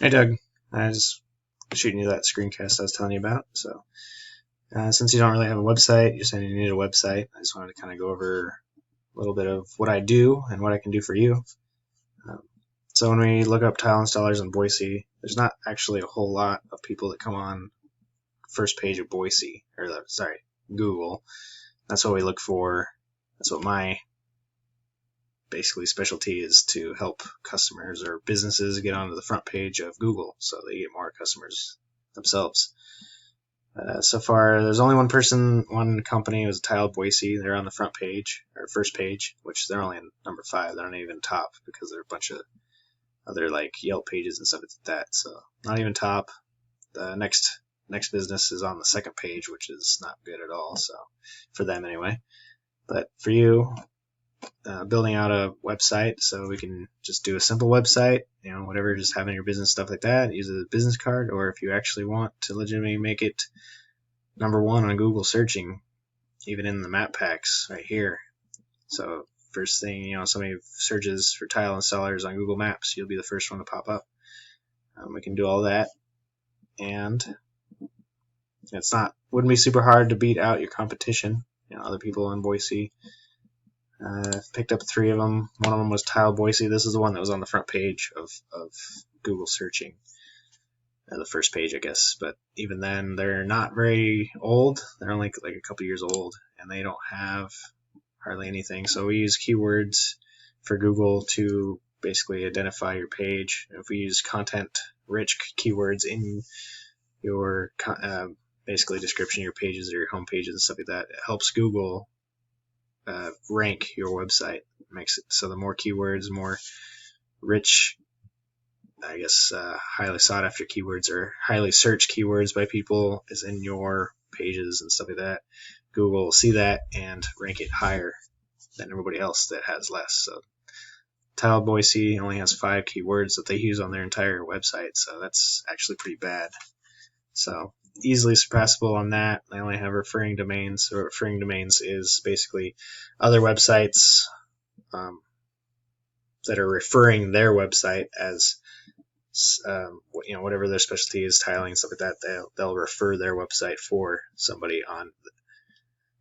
Hey Doug, I was shooting you that screencast I was telling you about. So, since you don't really have a website, you're saying you need a website. I just wanted to kind of go over a little bit of what I do and what I can do for you. Um, so, when we look up tile installers in Boise, there's not actually a whole lot of people that come on first page of Boise, or sorry, Google. That's what we look for. That's what my basically specialty is, to help customers or businesses get onto the front page of Google so they get more customers themselves. So far, there's only one company. It was Tile Boise. They're on the front page or first page, which they're only in number 5. They're not even top because there are a bunch of other like Yelp pages and stuff like that. So not even top. The next business is on the second page, which is not good at all. So for them anyway. But for you, building out a website, so we can just do a simple website, whatever, just having your business stuff like that, use it as a business card, or if you actually want to legitimately make it number 1 on Google searching, even in the map packs right here. So first thing, somebody searches for tile installers on Google Maps, you'll be the first one to pop up. We can do all that, and wouldn't be super hard to beat out your competition. Other people in Boise. Picked up 3 of them. One of them was Tile Boise. This is the one that was on the front page of Google searching. The first page, I guess. But even then, they're not very old. They're only like a couple years old, and they don't have hardly anything. So we use keywords for Google to basically identify your page. If we use content-rich keywords in your basically description of your pages or your home pages and stuff like that, it helps Google rank your website. Makes it so the more keywords, more rich, I guess, highly sought after keywords or highly searched keywords by people is in your pages and stuff like that. Google will see that and rank it higher than everybody else that has less. So Tile Boise only has 5 keywords that they use on their entire website, so that's actually pretty bad. So easily surpassable on that. They only have referring domains. So referring domains is basically other websites that are referring their website as whatever their specialty is, tiling and stuff like that. They'll refer their website for somebody on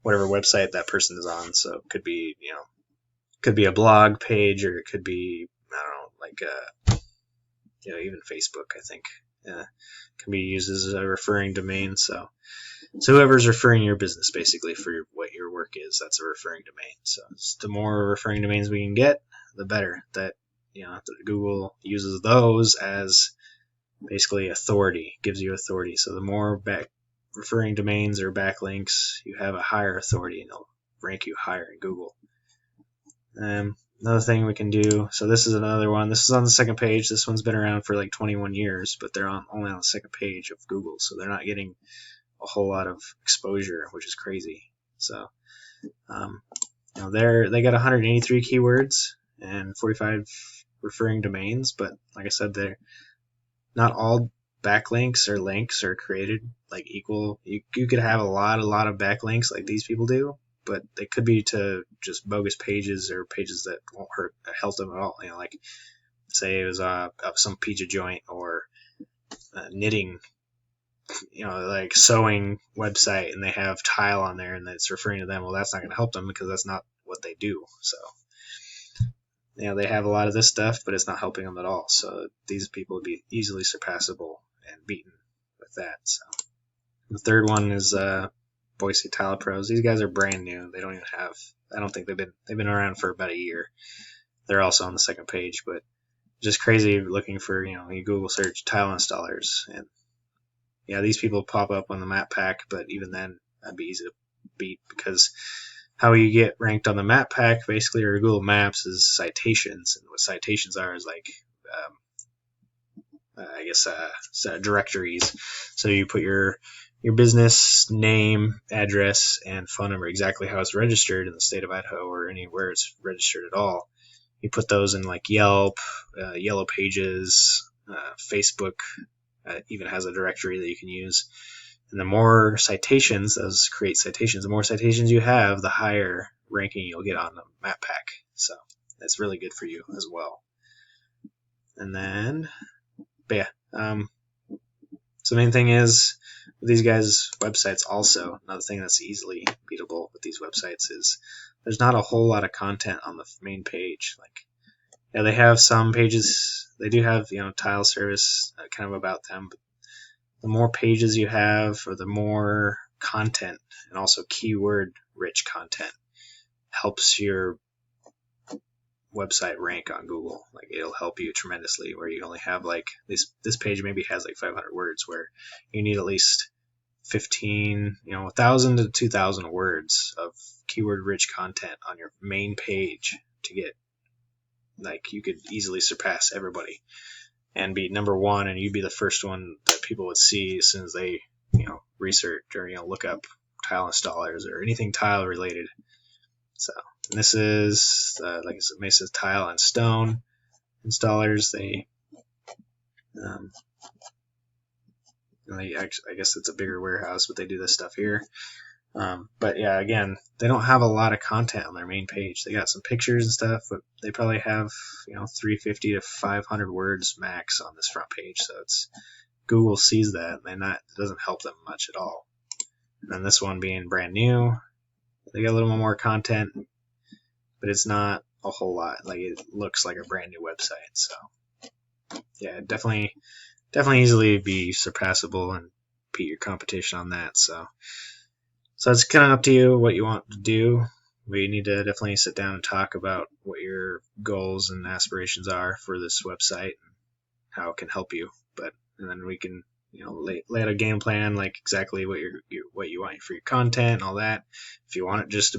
whatever website that person is on. So it could be a blog page, or it could be, I don't know, like even Facebook, I think, can be used as a referring domain. So whoever's referring your business, basically, for what your work is, that's a referring domain. So the more referring domains we can get, the better. That Google uses those as basically authority, gives you authority. So the more referring domains or backlinks, you have a higher authority, and they'll rank you higher in Google. Another thing we can do, so this is another one. This is on the second page. This one's been around for like 21 years, but they're only on the second page of Google, so they're not getting a whole lot of exposure, which is crazy. So they got 183 keywords and 45 referring domains, but like I said, they're not all backlinks or links are created like equal. You could have a lot of backlinks like these people do, but they could be to just bogus pages or pages that won't help them at all. Like say it was some pizza joint or knitting, like sewing website, and they have tile on there and it's referring to them. Well, that's not going to help them because that's not what they do. So they have a lot of this stuff, but it's not helping them at all. So these people would be easily surpassable and beaten with that. So the third one is Boise Tile Pros. These guys are brand new. They don't even have. I don't think they've been around for about a year. They're also on the second page, but just crazy looking for you Google search tile installers, and these people pop up on the map pack. But even then, that'd be easy to beat, because how you get ranked on the map pack basically, or Google Maps, is citations, and what citations are is like I guess directories. So you put your business name, address, and phone number, exactly how it's registered in the state of Idaho or anywhere it's registered at all. You put those in like Yelp, Yellow Pages, Facebook even has a directory that you can use. And the more citations, those create citations. The more citations you have, the higher ranking you'll get on the map pack. So that's really good for you as well. And then, but yeah, So the main thing is with these guys' websites also, another thing that's easily beatable with these websites is there's not a whole lot of content on the main page. Like, yeah, they have some pages, they do have, tile service kind of about them, but the more pages you have, or the more content, and also keyword rich content, helps your website rank on Google. Like, it'll help you tremendously, where you only have like this page maybe has like 500 words, where you need at least 15, 1,000 to 2,000 words of keyword rich content on your main page to get, like, you could easily surpass everybody and be number one, and you'd be the first one that people would see as soon as they, research or, look up tile installers or anything tile related. So, and this is, like I said, Mesa's tile and stone installers. I guess it's a bigger warehouse, but they do this stuff here. But yeah, again, they don't have a lot of content on their main page. They got some pictures and stuff, but they probably have, 350 to 500 words max on this front page. So Google sees that, and it doesn't help them much at all. And then this one being brand new, they got a little more content, but it's not a whole lot. Like, it looks like a brand new website. So yeah, definitely easily be surpassable and beat your competition on that. So it's kind of up to you what you want to do. We need to definitely sit down and talk about what your goals and aspirations are for this website and how it can help you. And then we can, lay out a game plan, like exactly what you want for your content and all that. If you want it just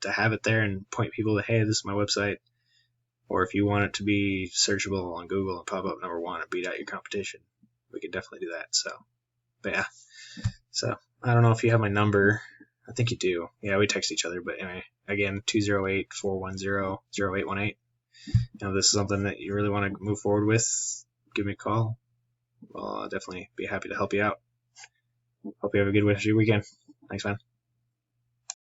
to have it there and point people to, hey, this is my website, or if you want it to be searchable on Google and pop up number one and beat out your competition, we can definitely do that. So, but yeah, so I don't know if you have my number. I think you do. Yeah, we text each other. But anyway, again, 208-410-0818. If this is something that you really want to move forward with, give me a call. Well, I'll definitely be happy to help you out. Hope you have a good rest of your weekend. Thanks, man.